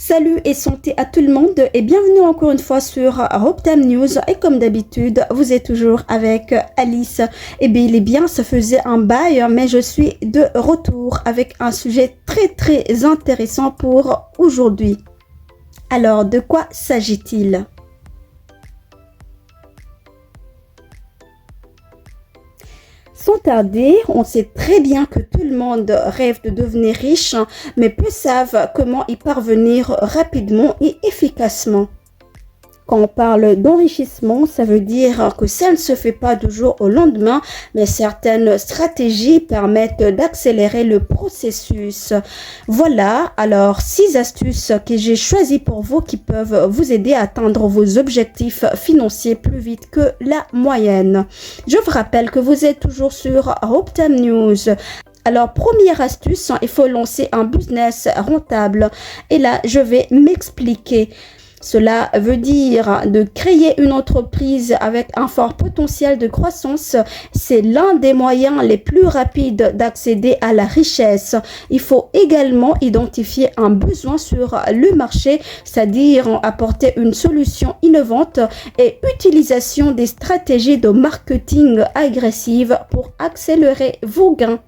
Salut et santé à tout le monde et bienvenue encore une fois sur Hope Time News et comme d'habitude vous êtes toujours avec Alice. Et bien il est bien, ça faisait un bail mais je suis de retour avec un sujet très intéressant pour aujourd'hui. Alors de quoi s'agit-il ? Sans tarder, on sait très bien que tout le monde rêve de devenir riche, mais peu savent comment y parvenir rapidement et efficacement. Quand on parle d'enrichissement, ça veut dire que ça ne se fait pas du jour au lendemain, mais certaines stratégies permettent d'accélérer le processus. Voilà, alors 6 astuces que j'ai choisies pour vous qui peuvent vous aider à atteindre vos objectifs financiers plus vite que la moyenne. Je vous rappelle que vous êtes toujours sur Hope Time News. Alors, première astuce, il faut lancer un business rentable. Et là, je vais m'expliquer. Cela veut dire de créer une entreprise avec un fort potentiel de croissance. C'est l'un des moyens les plus rapides d'accéder à la richesse. Il faut également identifier un besoin sur le marché, c'est-à-dire apporter une solution innovante et utilisation des stratégies de marketing agressives pour accélérer vos gains.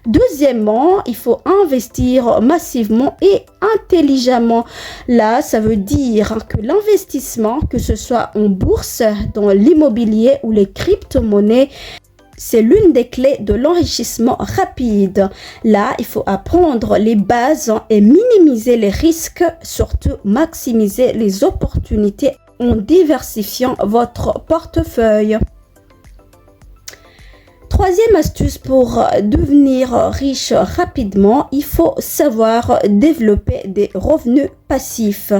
Deuxièmement, il faut investir massivement et intelligemment. Là, ça veut dire que l'investissement, que ce soit en bourse, dans l'immobilier ou les crypto-monnaies, c'est l'une des clés de l'enrichissement rapide. Là, il faut apprendre les bases et minimiser les risques, surtout maximiser les opportunités en diversifiant votre portefeuille. Troisième astuce pour devenir riche rapidement, il faut savoir développer des revenus passifs.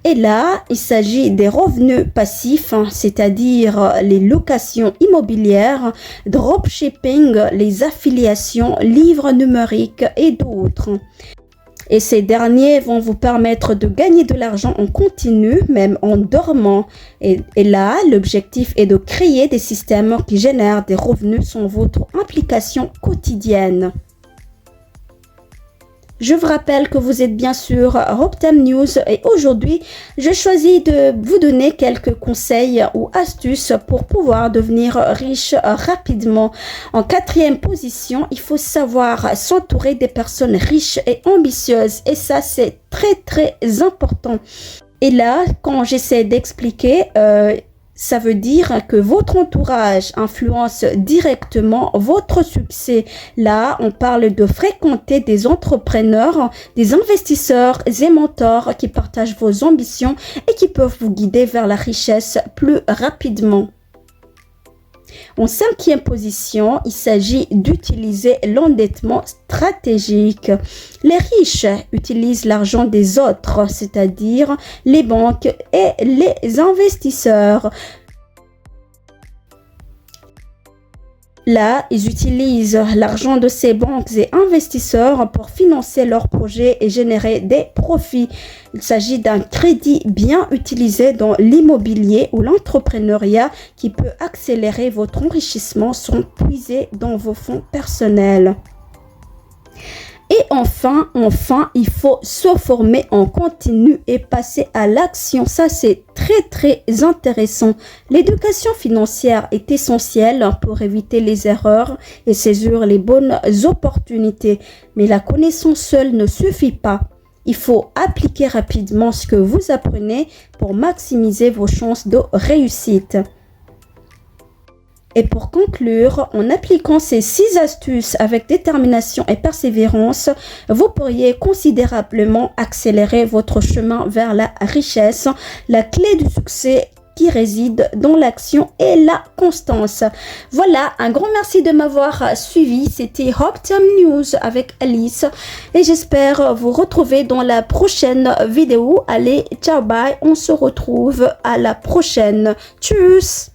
Et là, il s'agit des revenus passifs, c'est-à-dire les locations immobilières, dropshipping, les affiliations, livres numériques et d'autres. Et ces derniers vont vous permettre de gagner de l'argent en continu, même en dormant. Et là, l'objectif est de créer des systèmes qui génèrent des revenus sans votre implication quotidienne. Je vous rappelle que vous êtes bien sûr Hope Time News et aujourd'hui, je choisis de vous donner quelques conseils ou astuces pour pouvoir devenir riche rapidement. En 4e position, il faut savoir s'entourer des personnes riches et ambitieuses et ça, c'est très important. Et là, quand j'essaie d'expliquer, ça veut dire que votre entourage influence directement votre succès. Là, on parle de fréquenter des entrepreneurs, des investisseurs et mentors qui partagent vos ambitions et qui peuvent vous guider vers la richesse plus rapidement. En 5e position, il s'agit d'utiliser l'endettement stratégique. Les riches utilisent l'argent des autres, c'est-à-dire les banques et les investisseurs. Là, ils utilisent l'argent de ces banques et investisseurs pour financer leurs projets et générer des profits. Il s'agit d'un crédit bien utilisé dans l'immobilier ou l'entrepreneuriat qui peut accélérer votre enrichissement sans puiser dans vos fonds personnels. Et enfin, il faut se former en continu et passer à l'action. Ça, c'est très intéressant. L'éducation financière est essentielle pour éviter les erreurs et saisir les bonnes opportunités. Mais la connaissance seule ne suffit pas. Il faut appliquer rapidement ce que vous apprenez pour maximiser vos chances de réussite. Et pour conclure, en appliquant ces 6 astuces avec détermination et persévérance, vous pourriez considérablement accélérer votre chemin vers la richesse. La clé du succès qui réside dans l'action et la constance. Voilà, un grand merci de m'avoir suivi. C'était Hope Time News avec Alice et j'espère vous retrouver dans la prochaine vidéo. Allez, ciao, bye, on se retrouve à la prochaine. Tchuss!